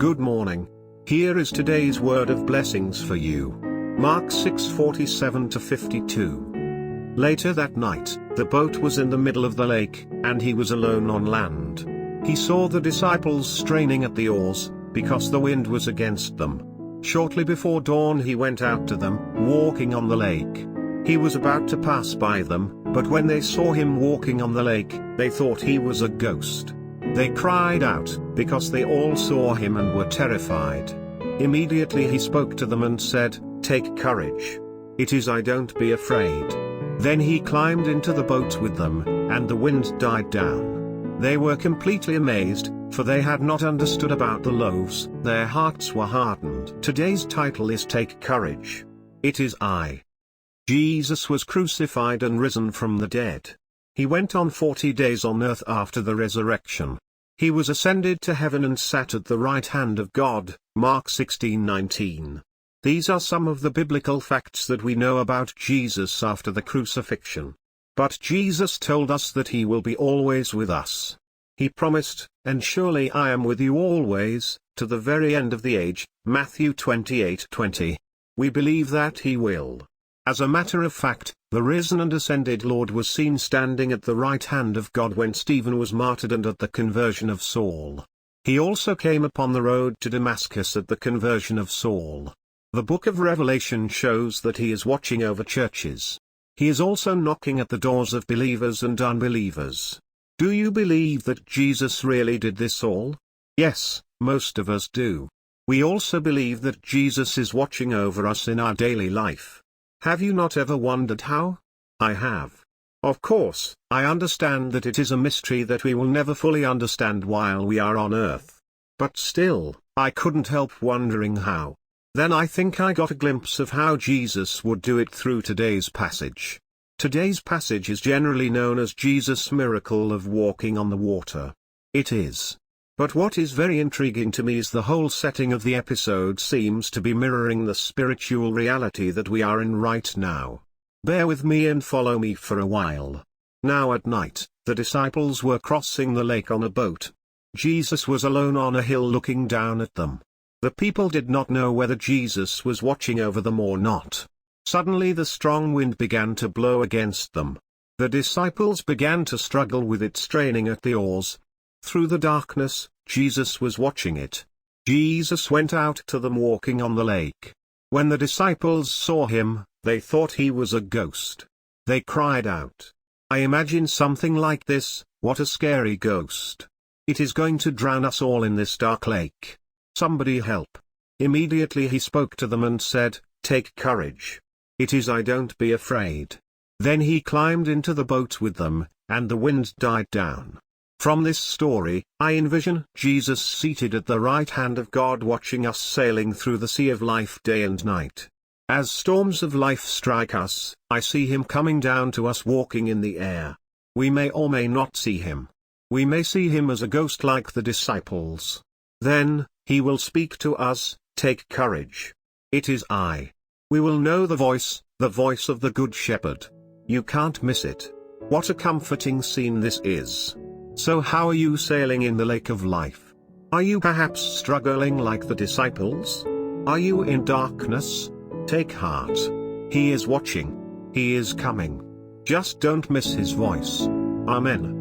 Good morning. Here is today's word of blessings for you. Mark 6:47-52. Later that night, the boat was in the middle of the lake, and he was alone on land. He saw the disciples straining at the oars, because the wind was against them. Shortly before dawn he went out to them, walking on the lake. He was about to pass by them, but when they saw him walking on the lake, they thought he was a ghost. They cried out, because they all saw him and were terrified. Immediately he spoke to them and said, "Take courage. It is I, don't be afraid." Then he climbed into the boat with them, and the wind died down. They were completely amazed, for they had not understood about the loaves. Their hearts were hardened. Today's title is Take Courage. It is I. Jesus was crucified and risen from the dead. He went on 40 days on earth after the resurrection. He was ascended to heaven and sat at the right hand of God, Mark 16:19. These are some of the biblical facts that we know about Jesus after the crucifixion. But Jesus told us that he will be always with us. He promised, "And surely I am with you always, to the very end of the age," Matthew 28:20. We believe that he will. As a matter of fact, the risen and ascended Lord was seen standing at the right hand of God when Stephen was martyred and at the conversion of Saul. He also came upon the road to Damascus at the conversion of Saul. The book of Revelation shows that he is watching over churches. He is also knocking at the doors of believers and unbelievers. Do you believe that Jesus really did this all? Yes, most of us do. We also believe that Jesus is watching over us in our daily life. Have you not ever wondered how? I have. Of course, I understand that it is a mystery that we will never fully understand while we are on earth. But still, I couldn't help wondering how. Then I think I got a glimpse of how Jesus would do it through today's passage. Today's passage is generally known as Jesus' miracle of walking on the water. It is. But what is very intriguing to me is the whole setting of the episode seems to be mirroring the spiritual reality that we are in right now. Bear with me and follow me for a while. Now at night, the disciples were crossing the lake on a boat. Jesus was alone on a hill looking down at them. The people did not know whether Jesus was watching over them or not. Suddenly the strong wind began to blow against them. The disciples began to struggle with it, straining at the oars. Through the darkness, Jesus was watching it. Jesus went out to them walking on the lake. When the disciples saw him, they thought he was a ghost. They cried out. I imagine something like this: "What a scary ghost. It is going to drown us all in this dark lake. Somebody help." Immediately he spoke to them and said, "Take courage. It is I, don't be afraid." Then he climbed into the boat with them, and the wind died down. From this story, I envision Jesus seated at the right hand of God watching us sailing through the sea of life day and night. As storms of life strike us, I see him coming down to us walking in the air. We may or may not see him. We may see him as a ghost like the disciples. Then, he will speak to us, "Take courage. It is I." We will know the voice of the Good Shepherd. You can't miss it. What a comforting scene this is. So how are you sailing in the lake of life? Are you perhaps struggling like the disciples? Are you in darkness? Take heart. He is watching. He is coming. Just don't miss his voice. Amen.